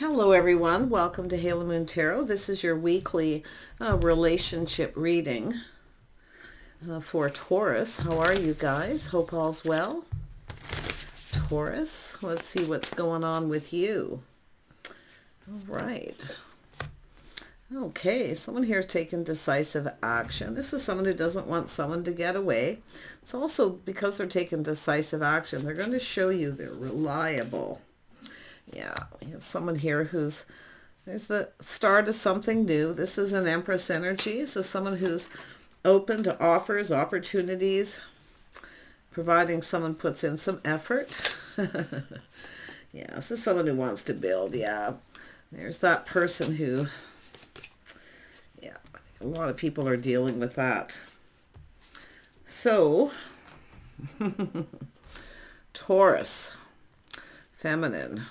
Hello everyone, welcome to Halo Moon Tarot. This is your weekly relationship reading for Taurus. How are you guys? Hope all's well. Taurus, let's see what's going on with you. All right. Okay, someone here is taking decisive action. This is someone who doesn't want someone to get away. It's also because they're taking decisive action, they're going to show you they're reliable. Yeah, we have someone here there's the start of something new. This is an Empress energy. So someone who's open to offers, opportunities, providing someone puts in some effort. Yeah, this is someone who wants to build. Yeah, there's that person who, yeah, I think a lot of people are dealing with that. So, Taurus, feminine.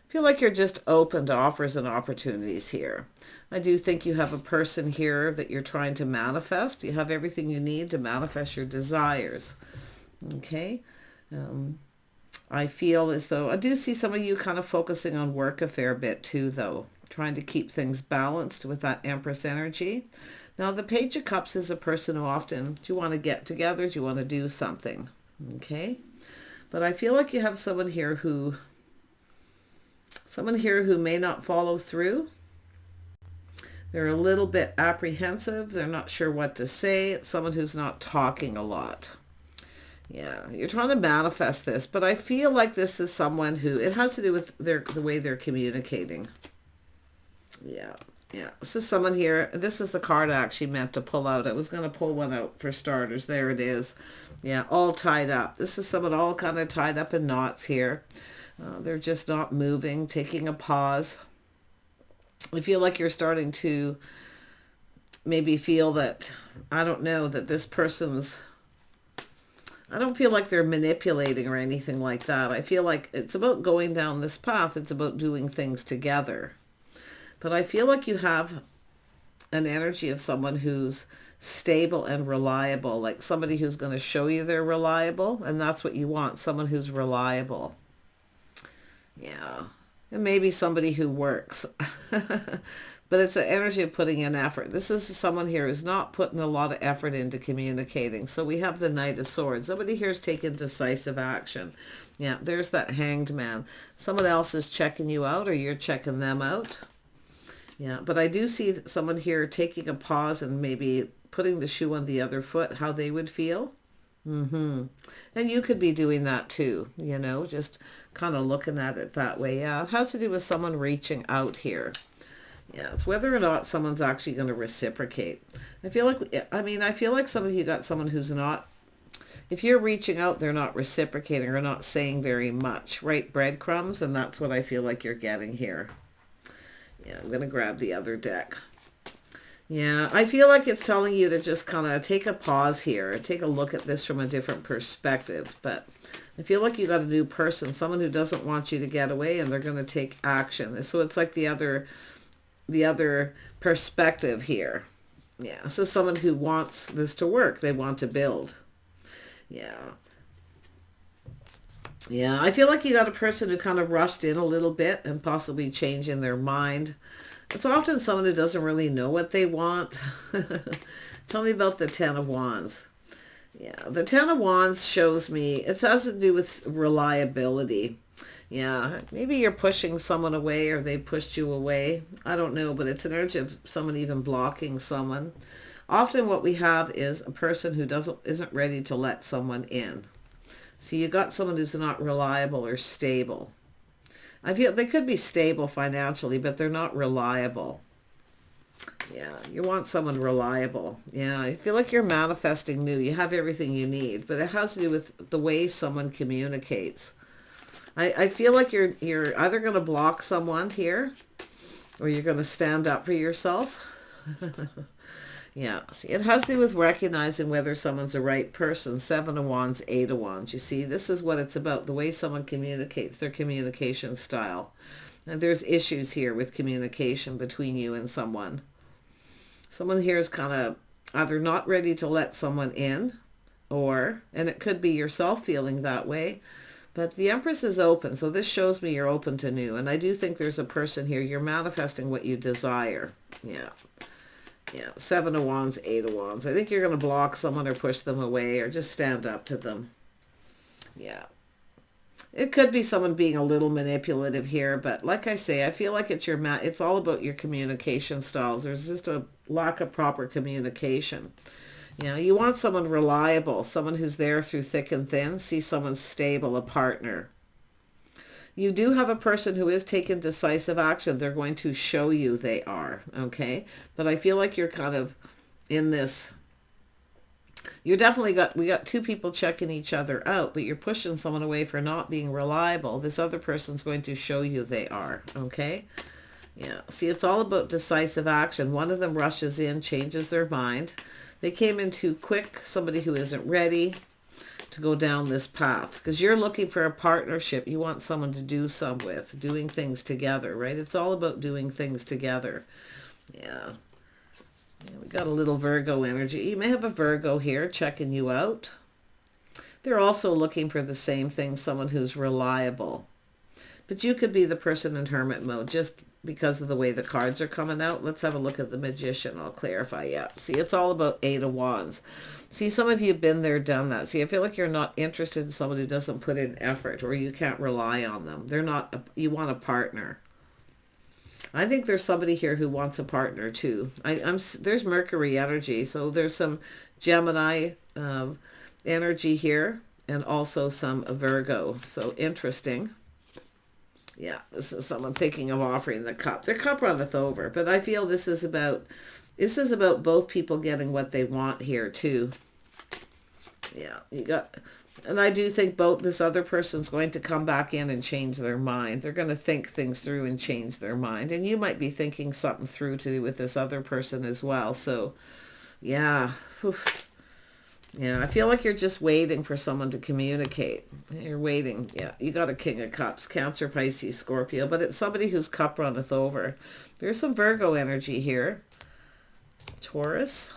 Feel like you're just open to offers and opportunities here. I do think you have a person here that you're trying to manifest. You have everything you need to manifest your desires. Okay. I feel as though I do see some of you kind of focusing on work a fair bit too, though, trying to keep things balanced with that Empress energy. Now, the Page of Cups is a person who often, do you want to get together? Do you want to do something? Okay. But I feel like you have someone here who may not follow through. They're a little bit apprehensive. They're not sure what to say. It's someone who's not talking a lot. Yeah, you're trying to manifest this, but I feel like this is someone who, it has to do with the way they're communicating. Yeah. This is someone here. This is the card I actually meant to pull out. I was going to pull one out for starters. There it is. Yeah, all tied up. This is someone all kind of tied up in knots here. They're just not moving, taking a pause. I feel like you're starting to maybe feel that, I don't know, that this person's, I don't feel like they're manipulating or anything like that. I feel like it's about going down this path. It's about doing things together. But I feel like you have an energy of someone who's stable and reliable, like somebody who's going to show you they're reliable, and that's what you want, someone who's reliable. Yeah, and maybe somebody who works. But it's an energy of putting in effort. This is someone here who's not putting a lot of effort into communicating. So we have the Knight of Swords. Somebody here is taking decisive action. Yeah, there's that Hanged Man. Someone else is checking you out, or you're checking them out. Yeah, but I do see someone here taking a pause and maybe putting the shoe on the other foot, how they would feel. And you could be doing that too, you know, just kind of looking at it that way. Yeah, it has to do with someone reaching out here. Yeah, it's whether or not someone's actually going to reciprocate. I feel like some of you got someone who's not, if you're reaching out, they're not reciprocating or not saying very much, right? Breadcrumbs, and that's what I feel like you're getting here. Yeah, I'm going to grab the other deck. Yeah, I feel like it's telling you to just kind of take a pause here, take a look at this from a different perspective. But I feel like you got a new person, someone who doesn't want you to get away, and they're going to take action. So it's like the other perspective here. Yeah, this is someone who wants this to work. They want to build. Yeah. Yeah, I feel like you got a person who kind of rushed in a little bit and possibly changing their mind. It's often someone who doesn't really know what they want. Tell me about the Ten of Wands. Yeah, the Ten of Wands shows me, it has to do with reliability. Yeah, maybe you're pushing someone away or they pushed you away. I don't know, but it's an urge of someone even blocking someone. Often what we have is a person who isn't ready to let someone in. So you got someone who's not reliable or stable. I feel they could be stable financially, but they're not reliable. Yeah, you want someone reliable. Yeah, I feel like you're manifesting new. You have everything you need, but it has to do with the way someone communicates. I feel like you're either going to block someone here, or you're going to stand up for yourself. Yeah, see, it has to do with recognizing whether someone's the right person. Seven of Wands, Eight of Wands. You see, this is what it's about, the way someone communicates, their communication style. And there's issues here with communication between you and someone. Someone here is kind of either not ready to let someone in, and it could be yourself feeling that way, But the Empress is open, so this shows me you're open to new. And I do think there's a person here, you're manifesting what you desire. Yeah. Yeah, 7 of Wands, 8 of Wands. I think you're going to block someone or push them away or just stand up to them. Yeah. It could be someone being a little manipulative here, but like I say, I feel like it's all about your communication styles. There's just a lack of proper communication. You know, you want someone reliable, someone who's there through thick and thin. See someone stable, a partner. You do have a person who is taking decisive action. They're going to show you they are, okay? But I feel like you're kind of in this... we got two people checking each other out, but you're pushing someone away for not being reliable. This other person's going to show you they are, okay? Yeah, see, it's all about decisive action. One of them rushes in, changes their mind. They came in too quick, somebody who isn't ready to go down this path. Because you're looking for a partnership. You want someone to do some with, doing things together, right? It's all about doing things together. Yeah. Yeah, we got a little Virgo energy. You may have a Virgo here checking you out. They're also looking for the same thing, someone who's reliable. But you could be the person in hermit mode just because of the way the cards are coming out. Let's have a look at the Magician. I'll clarify. Yeah. See, it's all about 8 of Wands. See, some of you have been there, done that. See, I feel like you're not interested in someone who doesn't put in effort or you can't rely on them. They're not, you want a partner. I think there's somebody here who wants a partner too. There's Mercury energy. So there's some Gemini energy here and also some Virgo. So interesting. Yeah, this is someone thinking of offering the cup. Their cup runneth over, but I feel this is about both people getting what they want here too. Yeah, and I do think this other person's going to come back in and change their mind. They're going to think things through and change their mind. And you might be thinking something through to do with this other person as well. So, yeah. Oof. Yeah, I feel like you're just waiting for someone to communicate. You're waiting. Yeah, you got a King of Cups, Cancer, Pisces, Scorpio, but it's somebody whose cup runneth over. There's some Virgo energy here. Taurus.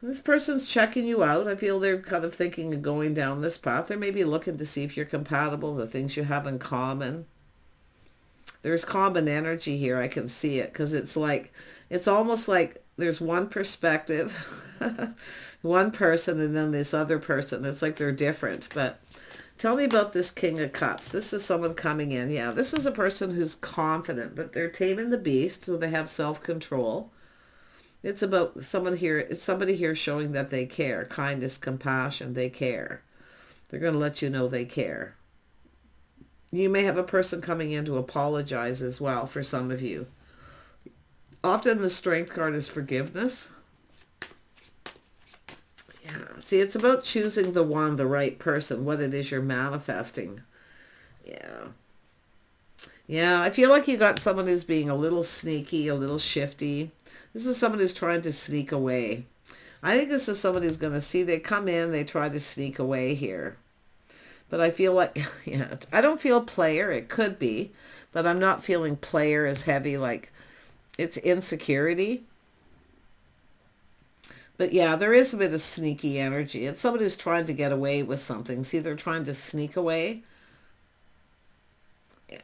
This person's checking you out. I feel they're kind of thinking of going down this path. They may be looking to see if you're compatible, the things you have in common. There's common energy here. I can see it because it's almost like there's one perspective, one person, and then this other person. It's like they're different. But tell me about this King of Cups. This is someone coming in. Yeah, this is a person who's confident, but they're taming the beast, so they have self-control. It's about someone here. It's somebody here showing that they care. Kindness, compassion, they care. They're going to let you know they care. You may have a person coming in to apologize as well for some of you. Often the Strength card is forgiveness. Yeah. See, it's about choosing the right person, what it is you're manifesting. Yeah. Yeah, I feel like you got someone who's being a little sneaky, a little shifty. This is someone who's trying to sneak away. I think this is somebody who's going to see they come in, they try to sneak away here. But I feel like, yeah, I don't feel player. It could be, but I'm not feeling player as heavy, like it's insecurity. But yeah, there is a bit of sneaky energy. It's somebody who's trying to get away with something. See, they're trying to sneak away. Yeah.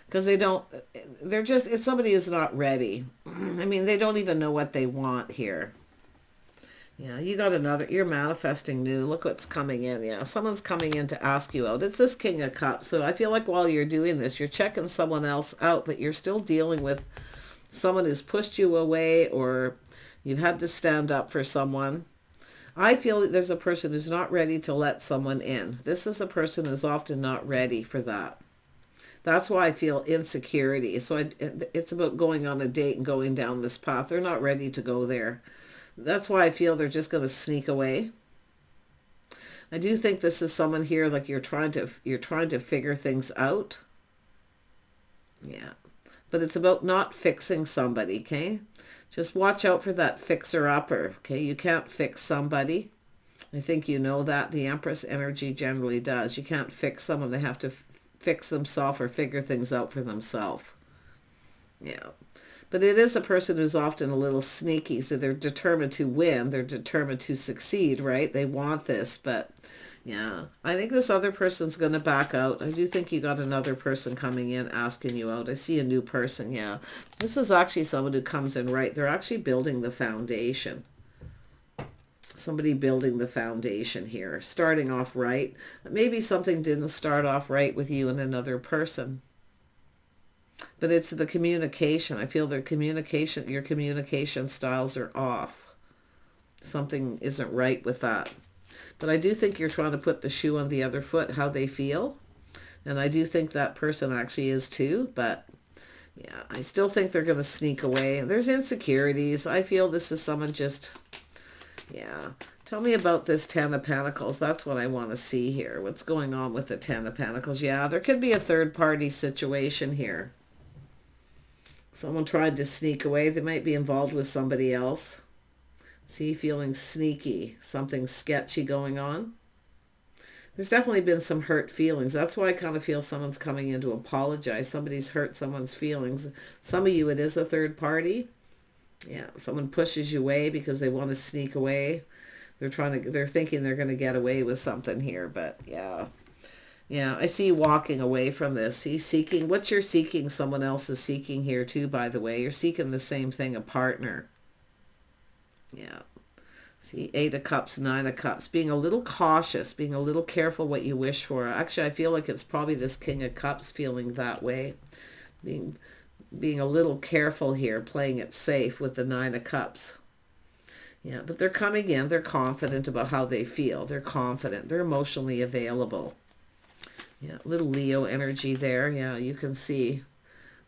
Because it's somebody who's not ready. I mean, they don't even know what they want here. Yeah, you're manifesting new. Look what's coming in. Yeah, someone's coming in to ask you out. It's this King of Cups. So I feel like while you're doing this, you're checking someone else out, but you're still dealing with someone who's pushed you away or you've had to stand up for someone. I feel that there's a person who's not ready to let someone in. This is a person who's often not ready for that. That's why I feel insecurity. So it's about going on a date and going down this path. They're not ready to go there. That's why I feel they're just going to sneak away. I do think this is someone here like you're trying to figure things out. Yeah. But it's about not fixing somebody, okay? Just watch out for that fixer-upper, okay? You can't fix somebody. I think you know that. The Empress energy generally does. You can't fix someone. They have to fix themselves or figure things out for themselves. Yeah. But it is a person who's often a little sneaky, so they're determined to win. They're determined to succeed, right? They want this, but Yeah, I think this other person's going to back out. I do think you got another person coming in asking you out. I see a new person, yeah. This is actually someone who comes in right. They're actually building the foundation. Somebody building the foundation here, starting off right. Maybe something didn't start off right with you and another person. But it's the communication. I feel your communication styles are off. Something isn't right with that. But I do think you're trying to put the shoe on the other foot, how they feel. And I do think that person actually is too. But yeah, I still think they're going to sneak away. There's insecurities. I feel this is someone just, yeah. Tell me about this Ten of Pentacles. That's what I want to see here. What's going on with the Ten of Pentacles? Yeah, there could be a third-party situation here. Someone tried to sneak away. They might be involved with somebody else. See, feeling sneaky. Something sketchy going on. There's definitely been some hurt feelings. That's why I kind of feel someone's coming in to apologize. Somebody's hurt someone's feelings. Some of you, it is a third party. Yeah, someone pushes you away because they want to sneak away. They're thinking they're going to get away with something here, but yeah. Yeah, I see you walking away from this. He's seeking, what you're seeking, someone else is seeking here too, by the way. You're seeking the same thing, a partner. Yeah. See, 8 of Cups, 9 of Cups. Being a little cautious, being a little careful what you wish for. Actually, I feel like it's probably this King of Cups feeling that way. Being a little careful here, playing it safe with the 9 of Cups. Yeah, but they're coming in. They're confident about how they feel. They're confident. They're emotionally available. Yeah, little Leo energy there. Yeah, you can see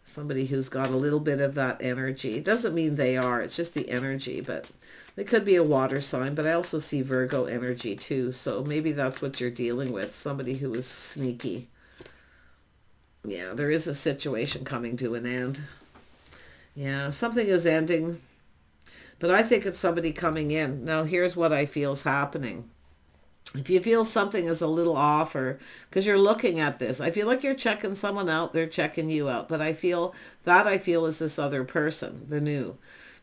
somebody who's got a little bit of that energy. It doesn't mean they are. It's just the energy, but it could be a water sign. But I also see Virgo energy too. So maybe that's what you're dealing with. Somebody who is sneaky. Yeah, there is a situation coming to an end. Yeah, something is ending. But I think it's somebody coming in. Now, here's what I feel is happening. If you feel something is a little off, or because you're looking at this, I feel like you're checking someone out, they're checking you out. But I feel is this other person, the new.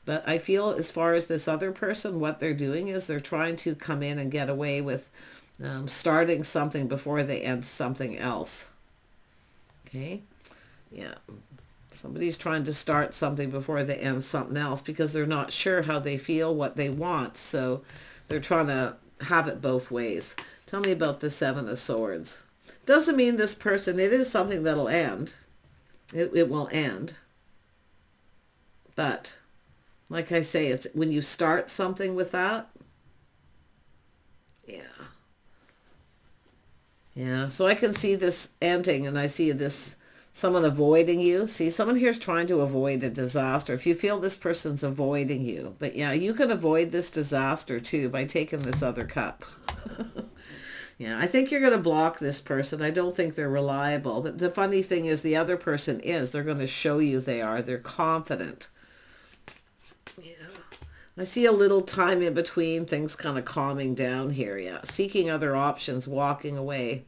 But I feel as far as this other person, what they're doing is they're trying to come in and get away with starting something before they end something else. Okay? Yeah. Somebody's trying to start something before they end something else because they're not sure how they feel, what they want. So they're trying to have it both ways. Tell me about the 7 of Swords. Doesn't mean this person, it is something that'll end. It will end. But like I say, it's when you start something with that. Yeah. Yeah, so I can see this ending, and I see this someone avoiding you. See, someone here is trying to avoid a disaster. If you feel this person's avoiding you. But yeah, you can avoid this disaster too by taking this other cup. Yeah, I think you're going to block this person. I don't think they're reliable. But the funny thing is the other person is. They're going to show you they are. They're confident. Yeah. I see a little time in between, things kind of calming down here. Yeah, seeking other options, walking away.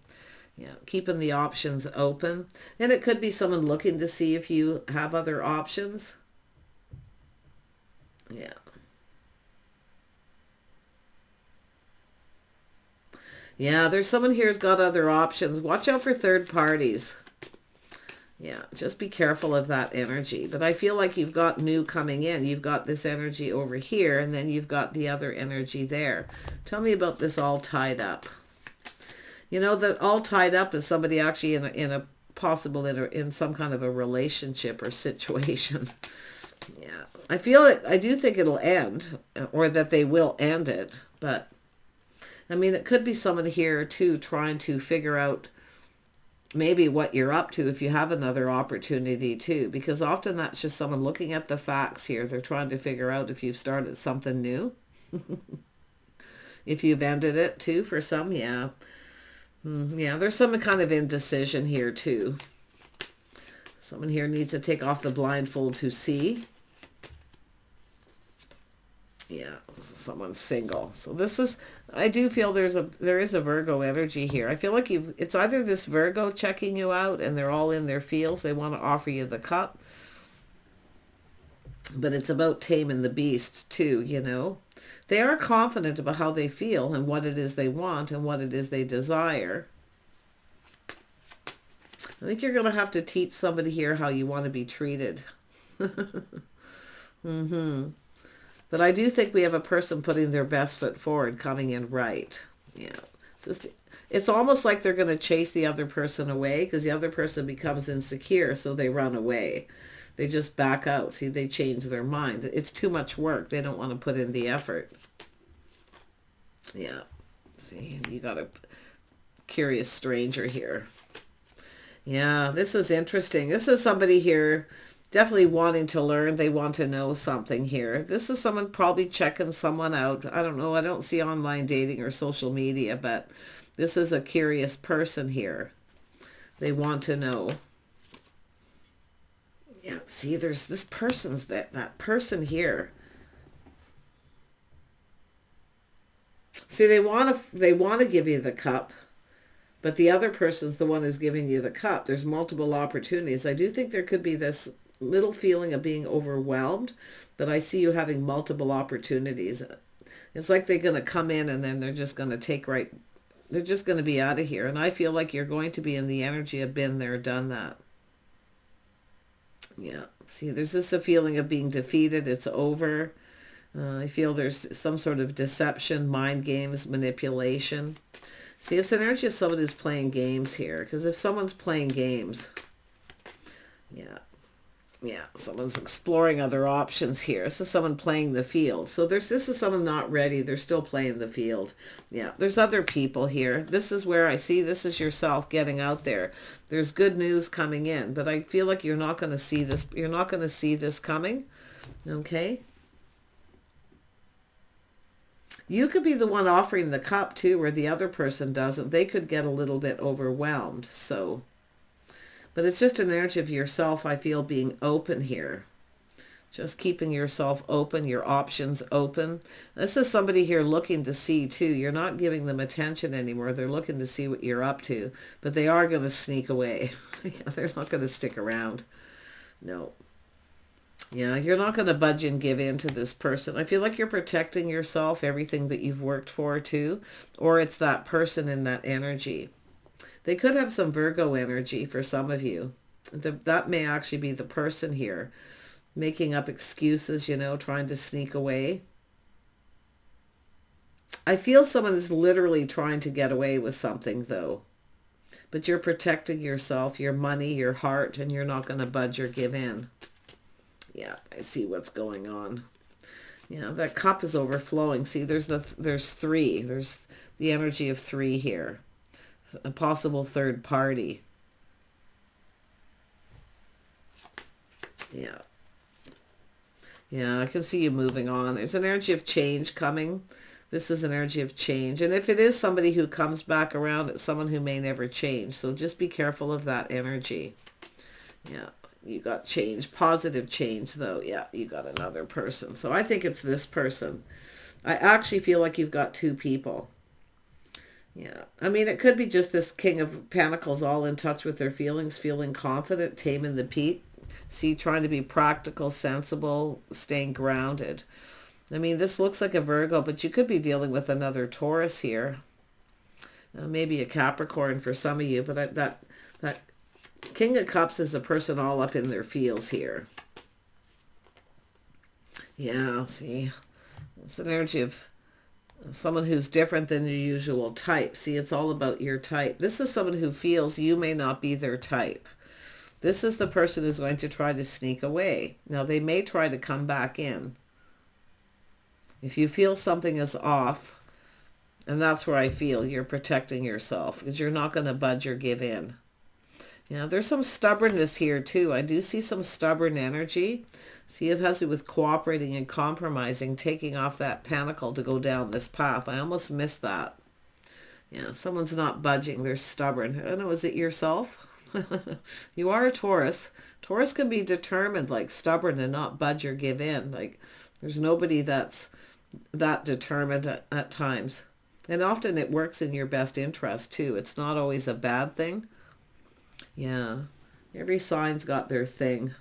Yeah, keeping the options open. And it could be someone looking to see if you have other options. Yeah. Yeah, there's someone here who's got other options. Watch out for third parties. Yeah, just be careful of that energy. But I feel like you've got new coming in. You've got this energy over here, and then you've got the other energy there. Tell me about this all tied up. You know, that all tied up is somebody actually in some kind of a relationship or situation. Yeah, I feel it. I do think it'll end, or that they will end it. But I mean, it could be someone here too trying to figure out maybe what you're up to if you have another opportunity too, because often that's just someone looking at the facts here. They're trying to figure out if you've started something new. If you've ended it too for some, yeah. Yeah, there's some kind of indecision here too. Someone here needs to take off the blindfold to see. Yeah, someone's single. So this is, I do feel there is a Virgo energy here. I feel like it's either this Virgo checking you out and they're all in their feels. They want to offer you the cup. But it's about taming the beast too, you know. They are confident about how they feel and what it is they want and what it is they desire. I think you're going to have to teach somebody here how you want to be treated. But I do think we have a person putting their best foot forward, coming in right. Yeah. It's almost like they're going to chase the other person away because the other person becomes insecure, so they run away. They just back out. See, they change their mind. It's too much work. They don't want to put in the effort. Yeah. See, you got a curious stranger here. Yeah, this is interesting. This is somebody here definitely wanting to learn. They want to know something here. This is someone probably checking someone out. I don't know. I don't see online dating or social media, but this is a curious person here. They want to know. Yeah, see, there's this person's that person here. See, they want to give you the cup, but the other person's the one who's giving you the cup. There's multiple opportunities. I do think there could be this little feeling of being overwhelmed, but I see you having multiple opportunities. It's like they're going to come in and then they're just going to they're just going to be out of here. And I feel like you're going to be in the energy of been there, done that. Yeah. See, there's just a feeling of being defeated. It's over. I feel there's some sort of deception, mind games, manipulation. See, it's an energy of someone who's playing games here. Because if someone's playing games, yeah, someone's exploring other options here. This is someone playing the field. So this is someone not ready. They're still playing the field. Yeah, there's other people here. This is where I see this is yourself getting out there. There's good news coming in, but I feel like you're not going to see this. You're not going to see this coming. Okay. You could be the one offering the cup too, where the other person doesn't. They could get a little bit overwhelmed. So, but it's just an energy of yourself, I feel, being open here. Just keeping yourself open, your options open. This is somebody here looking to see too. You're not giving them attention anymore. They're looking to see what you're up to, but they are going to sneak away. Yeah, they're not going to stick around. No. Yeah, you're not going to budge and give in to this person. I feel like you're protecting yourself, everything that you've worked for too, or it's that person in that energy. They could have some Virgo energy for some of you. That may actually be the person here, making up excuses, you know, trying to sneak away. I feel someone is literally trying to get away with something though. But you're protecting yourself, your money, your heart, and you're not going to budge or give in. Yeah, I see what's going on. Yeah, that cup is overflowing. See, there's three. There's the energy of three here. A possible third party. Yeah. Yeah, I can see you moving on. There's an energy of change coming. This is an energy of change. And if it is somebody who comes back around, it's someone who may never change. So just be careful of that energy. Yeah. You got change, positive change though. Yeah, you got another person. So I think it's this person. I actually feel like you've got two people. Yeah. I mean, it could be just this King of Pentacles all in touch with their feelings, feeling confident, taming the peak. See, trying to be practical, sensible, staying grounded. I mean, this looks like a Virgo, but you could be dealing with another Taurus here. Maybe a Capricorn for some of you, but that King of Cups is a person all up in their feels here. Yeah, see, it's an energy of someone who's different than your usual type. See, it's all about your type. This is someone who feels you may not be their type. This is the person who's going to try to sneak away. Now, they may try to come back in. If you feel something is off, and that's where I feel you're protecting yourself, because you're not going to budge or give in. Yeah, there's some stubbornness here too. I do see some stubborn energy. See, it has to do with cooperating and compromising, taking off that pentacle to go down this path. I almost missed that. Yeah, someone's not budging. They're stubborn. I don't know, is it yourself? You are a Taurus. Taurus can be determined, like stubborn, and not budge or give in. Like there's nobody that's that determined at times. And often it works in your best interest too. It's not always a bad thing. Yeah, every sign's got their thing.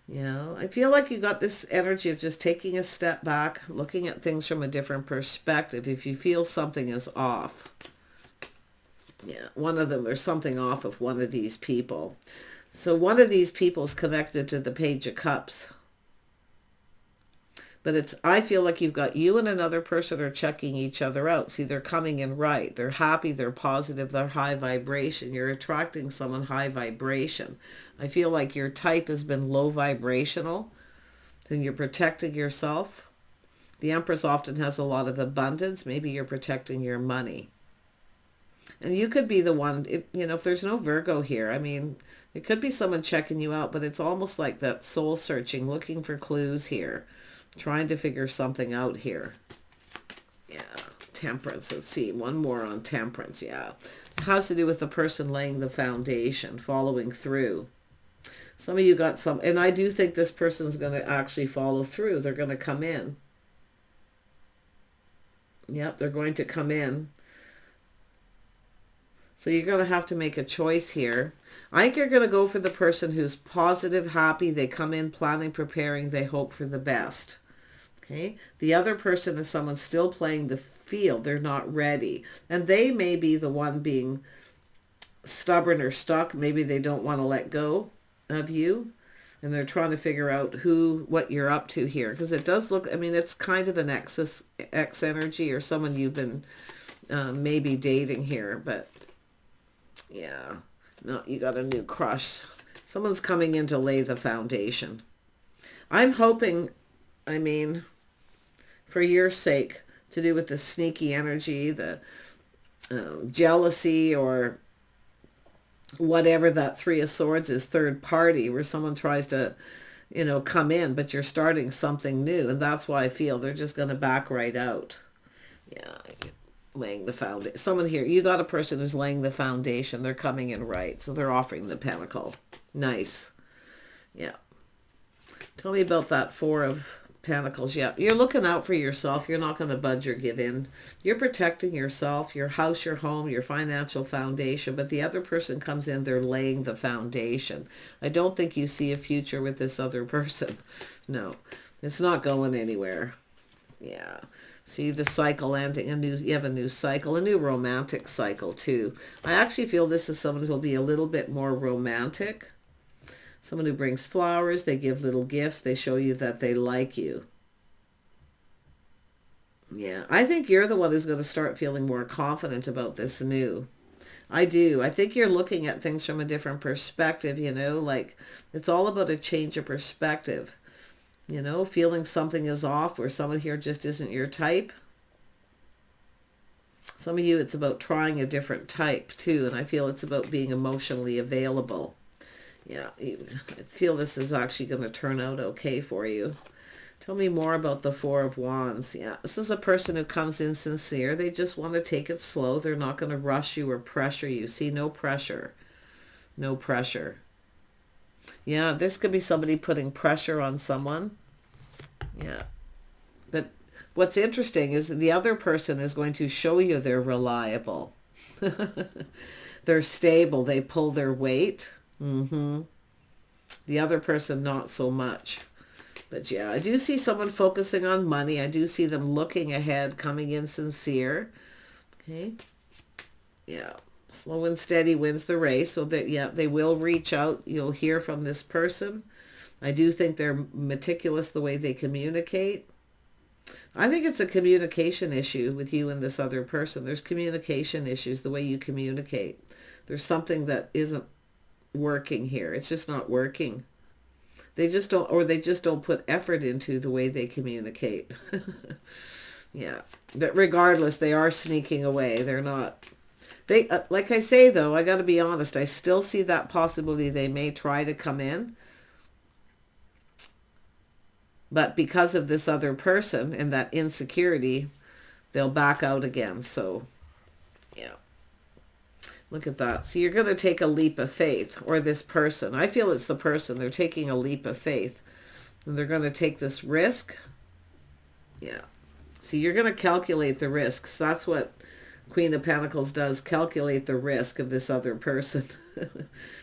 Yeah, I feel like you got this energy of just taking a step back, looking at things from a different perspective. If you feel something is off. Yeah, one of them, there's something off with one of these people. So one of these people is connected to the Page of Cups. But I feel like you've got you and another person are checking each other out. See, they're coming in right. They're happy, they're positive, they're high vibration. You're attracting someone high vibration. I feel like your type has been low vibrational. Then you're protecting yourself. The Empress often has a lot of abundance. Maybe you're protecting your money. And you could be the one, if there's no Virgo here, I mean, it could be someone checking you out, but it's almost like that soul searching, looking for clues here. Trying to figure something out here. Yeah, Temperance. Let's see, one more on Temperance. Yeah, it has to do with the person laying the foundation, following through. Some of you got some, and I do think this person's going to actually follow through. They're going to come in. Yep, they're going to come in. So you're going to have to make a choice here. I think you're going to go for the person who's positive, happy. They come in planning, preparing. They hope for the best. Okay. The other person is someone still playing the field. They're not ready. And they may be the one being stubborn or stuck. Maybe they don't want to let go of you. And they're trying to figure out what you're up to here. Because it does look, I mean, it's kind of an X energy or someone you've been maybe dating here. But yeah, no, you got a new crush. Someone's coming in to lay the foundation. I'm hoping, I mean, for your sake, to do with the sneaky energy, the jealousy, or whatever that Three of Swords is, third party, where someone tries to, come in, but you're starting something new. And that's why I feel they're just going to back right out. Yeah, laying the foundation. Someone here, you got a person who's laying the foundation. They're coming in right. So they're offering the Pentacle. Nice. Yeah. Tell me about that Four of Pentacles. Yeah, you're looking out for yourself. You're not going to budge or give in. You're protecting yourself, your house, your home, your financial foundation. But the other person comes in, they're laying the foundation. I don't think you see a future with this other person. No, it's not going anywhere. Yeah. See the cycle ending. You have a new cycle, a new romantic cycle too. I actually feel this is someone who will be a little bit more romantic. Someone who brings flowers, they give little gifts, they show you that they like you. Yeah, I think you're the one who's going to start feeling more confident about this new. I do. I think you're looking at things from a different perspective, like it's all about a change of perspective. Feeling something is off, or someone here just isn't your type. Some of you, it's about trying a different type too, and I feel it's about being emotionally available. Yeah, I feel this is actually going to turn out okay for you. Tell me more about the Four of Wands. Yeah, this is a person who comes in sincere. They just want to take it slow. They're not going to rush you or pressure you. See, no pressure. No pressure. Yeah, this could be somebody putting pressure on someone. Yeah. But what's interesting is that the other person is going to show you they're reliable. They're stable. They pull their weight. The other person, not so much. But yeah, I do see someone focusing on money. I do see them looking ahead, coming in sincere. Okay. Yeah. Slow and steady wins the race. So that, they will reach out. You'll hear from this person. I do think they're meticulous the way they communicate. I think it's a communication issue with you and this other person. There's communication issues, the way you communicate. There's something that isn't working here. It's just not working. They just don't put effort into the way they communicate. Yeah. But regardless, they are sneaking away. They're not. Like I say, though, I got to be honest. I still see that possibility they may try to come in. But because of this other person and that insecurity, they'll back out again. So, yeah. Look at that. So you're going to take a leap of faith, or this person. I feel it's the person. They're taking a leap of faith. And they're going to take this risk. Yeah. See, you're going to calculate the risks. That's what Queen of Pentacles does. Calculate the risk of this other person.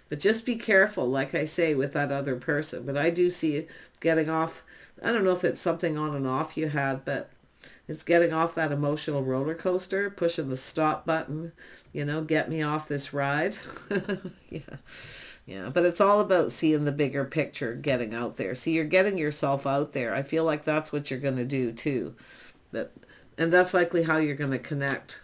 But just be careful, like I say, with that other person. But I do see it getting off. I don't know if it's something on and off you had, but it's getting off that emotional roller coaster, pushing the stop button, get me off this ride. Yeah. Yeah, but it's all about seeing the bigger picture, getting out there. See, you're getting yourself out there. I feel like that's what you're going to do too. And that's likely how you're going to connect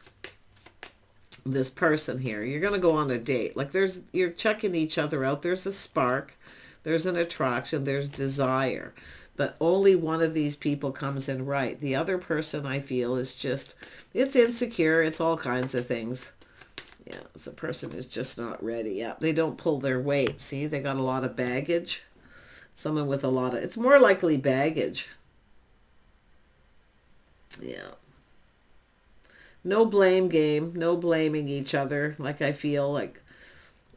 this person here. You're going to go on a date. Like you're checking each other out. There's a spark, there's an attraction, there's desire. But only one of these people comes in right. The other person, I feel, is just, it's insecure. It's all kinds of things. Yeah, it's a person who's just not ready. Yeah, they don't pull their weight. See, they got a lot of baggage. Someone with a lot of, it's more likely baggage. Yeah. No blame game. No blaming each other. Like I feel like,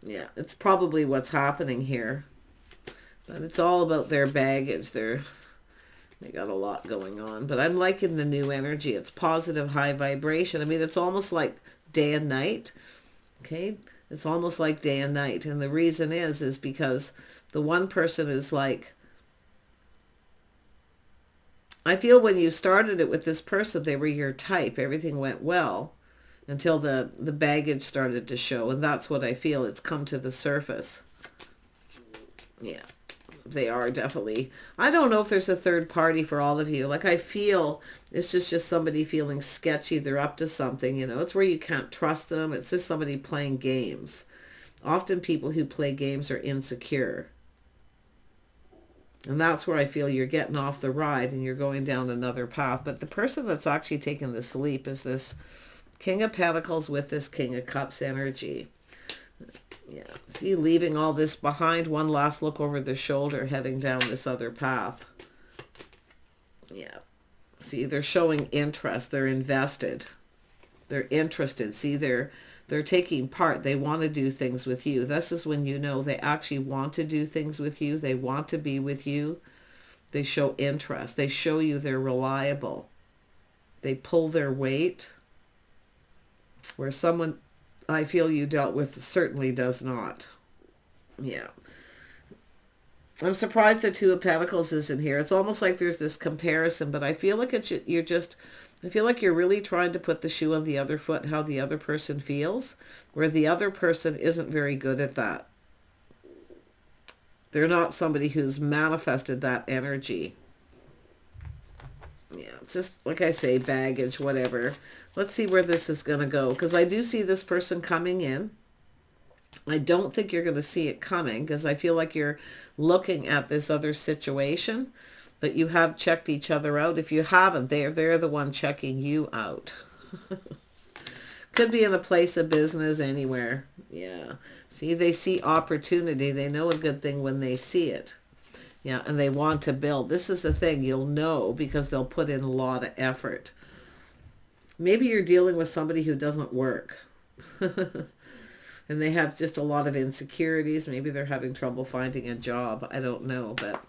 yeah, it's probably what's happening here. But it's all about their baggage. They got a lot going on. But I'm liking the new energy. It's positive, high vibration. I mean, it's almost like day and night. Okay? It's almost like day and night. And the reason is because the one person is like, I feel when you started it with this person, they were your type. Everything went well until the baggage started to show. And that's what I feel. It's come to the surface. Yeah. They are definitely. I don't know if there's a third party for all of you. Like I feel it's just somebody feeling sketchy. They're up to something, It's where you can't trust them. It's just somebody playing games. Often people who play games are insecure. And that's where I feel you're getting off the ride and you're going down another path. But the person that's actually taking this leap is this King of Pentacles with this King of Cups energy. Yeah, see, leaving all this behind, one last look over the shoulder, heading down this other path. Yeah, see, they're showing interest. They're invested. They're interested. See, they're taking part. They want to do things with you. This is when you know they actually want to do things with you. They want to be with you. They show interest. They show you they're reliable. They pull their weight. Where someone I feel you dealt with certainly does not. Yeah. I'm surprised the Two of Pentacles isn't here. It's almost like there's this comparison, but I feel like I feel like you're really trying to put the shoe on the other foot, how the other person feels, where the other person isn't very good at that. They're not somebody who's manifested that energy. Yeah, it's just, like I say, baggage, whatever. Let's see where this is going to go. Because I do see this person coming in. I don't think you're going to see it coming. Because I feel like you're looking at this other situation. But you have checked each other out. If you haven't, they're the one checking you out. Could be in a place of business, anywhere. Yeah. See, they see opportunity. They know a good thing when they see it. Yeah, and they want to build. This is the thing, you'll know because they'll put in a lot of effort. Maybe you're dealing with somebody who doesn't work. And they have just a lot of insecurities. Maybe they're having trouble finding a job. I don't know, but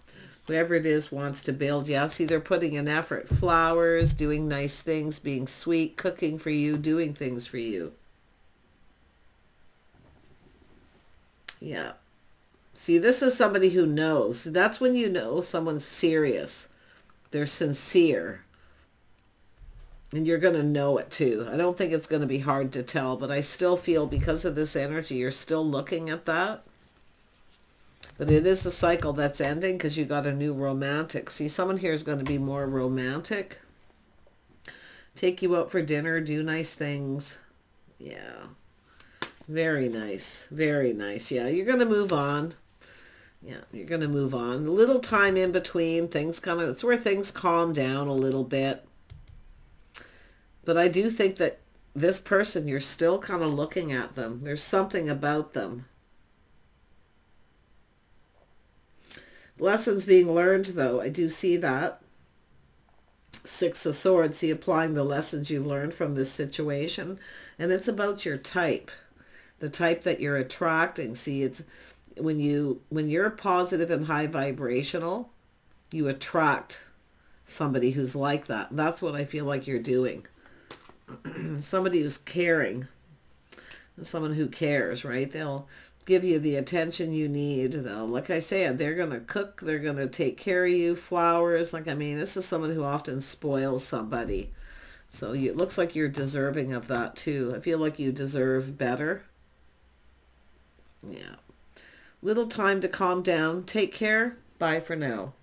whoever it is wants to build. Yeah, see, they're putting in effort. Flowers, doing nice things, being sweet, cooking for you, doing things for you. Yeah. See, this is somebody who knows. That's when you know someone's serious. They're sincere. And you're going to know it too. I don't think it's going to be hard to tell, but I still feel because of this energy, you're still looking at that. But it is a cycle that's ending because you got a new romantic. See, someone here is going to be more romantic. Take you out for dinner, do nice things. Yeah. Very nice. Very nice. Yeah, you're going to move on. Yeah, you're going to move on. A little time in between. It's where things calm down a little bit. But I do think that this person, you're still kind of looking at them. There's something about them. Lessons being learned, though. I do see that. Six of Swords. See, applying the lessons you learned from this situation. And it's about your type. The type that you're attracting. See, it's when you're positive and high vibrational, you attract somebody who's like that. That's what I feel like you're doing. Somebody who's caring. Someone who cares, right? give you the attention you need, though. Like I said, they're going to cook, they're going to take care of you, flowers. Like, I mean, this is someone who often spoils somebody. So it looks like you're deserving of that too. I feel like you deserve better. Yeah. Little time to calm down. Take care. Bye for now.